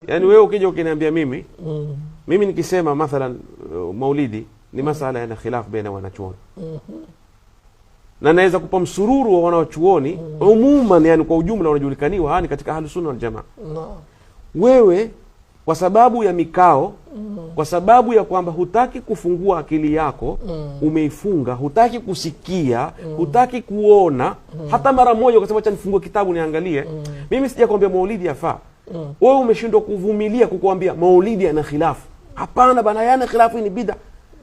Yani wewe ukija ukiniambia mimi nikisema mathalan maulidi ni masala yana khilaf baina wanachuoni na naweza kupa msururu wa wanachuoni umuman, yani kwa ujumla wanajulikaniwa hani katika ahlus sunna wal jamaa. Wewe kwa sababu ya mikao, kwa sababu ya kwamba hutaki kufungua akili yako, umeifunga, hutaki kusikia, hutaki kuona hata mara moja, ukasema acha nifungue kitabu niangalie. Mimi sijakwambia maulidi yafaa. Wewe umeshindwa kuvumilia kukuambia maulidi yana khilafu. Hapana bana, yana khilafu, ni bid'a.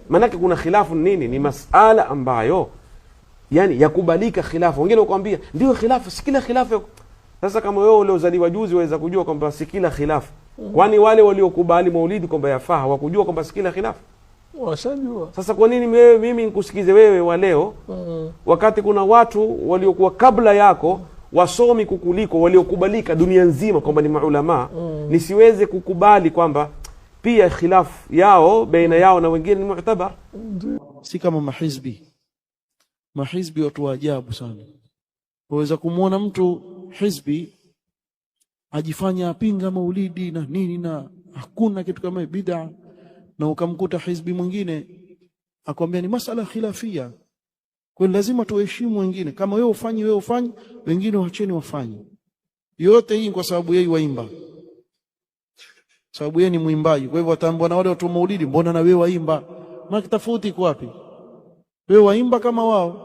Manake kuna khilafu nini? Ni masala ambayo yani yakubalika khilafu. Wengine wakwambia ndio khilafu, si kila khilafu. Sasa kama wewe uliozaliwa juzi waweza kujua kwamba si kila khilafu, kwani wale waliokubali maulidi kwamba yafaa hawakujua kwamba si kila khilafu? Washajua. Sasa kwa nini mimi nikusikize wewe wa leo wakati kuna watu waliokuwa kabla yako wasomi kukuliko waliokubalika dunia nzima kwamba ni maulama, nisiweze kukubali kwamba pia khilafu yao baina yao na wengine ni mu'tabar? Si kama mahizbi watu wa ajabu sana. Waweza kumuona mtu hizbi ajifanya apinga maulidi na nini na hakuna kitu kama bid'a, na ukamkuta hizbi mwingine akwambia ni masala khilafia. Kwa lazima tuheshimu wengine. Kama wewe ufanye, wengine waacheni wafanye. Yote hii kwa sababu yeye waimba, sababu yeye ni muimbaji. Kwa hivyo ataambiwa na wale watu wa maulidi, mbona na wewe waimba? Maana tofauti iko wapi? Wewe waimba kama wao,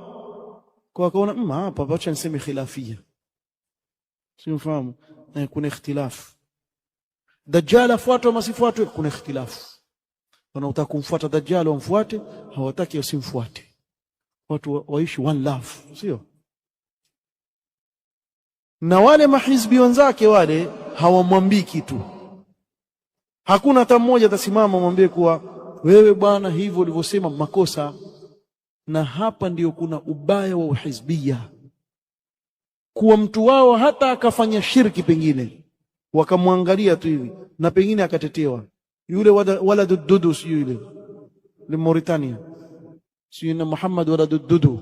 kwa akaona hapa acha niseme khilafia. Simfahamu kuna ikhtilaf. Dajjal afuatwe masifuatwe, kuna ikhtilaf. Wanaotaka kumfuata Dajjal wamfuate, hawataki wasimfuate. Watu waishi one love, sio? Na wale mahizbi wenzake wale hawamwambii kitu. Hakuna hata mmoja atasimama mwambie kuwa wewe bwana hivyo ulivyosema makosa. Na hapa ndiyo kuna ubaya wa uhizbia, kuwa mtu wao hata akafanya shirki pengine wakamwangalia tu hivi na pengine akatetewa. Yule wala dudu si yule ni Mauritania, si na Muhammad wala dudu,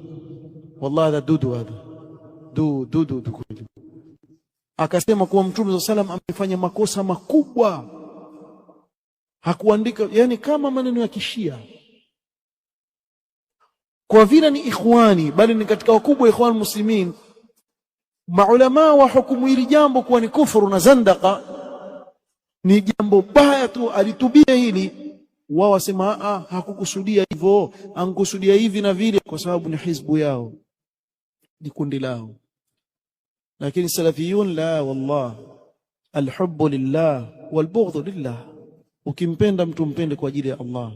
wallahi da dudu hada dudu kweli. Akasema kuwa Mtume sallam amefanya makosa makubwa, hakuandika, yani kama maneno ya kishia. Kwa vile ni ikhwani, bali ni katika wakubwa ikhwan muslimin, maulama wa hukumu hili jambo kuwa ni kufuru na zandaka, ni jambo baya tu, alitubia hili. Wao wasema hakukusudia hivyo, ankusudia hivi na vile, kwa sababu ni hizbu yao, ni kundi lao. Lakini salafiyun la, wallah, alhubbu lillah walbughdhu lillah. Ukimpenda mtu mpende kwa ajili ya Allah,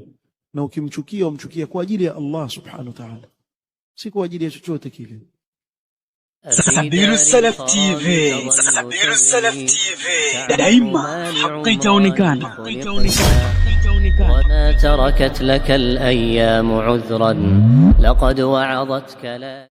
na ukimchukia umchukia kwa ajili ya Allah subhanahu wa ta'ala, si kwa ajili ya chochote kile. Sabilu Salaf TV, daima haki itaonekana. وما تركت لك الأيام عذرا لقد وعظتك لا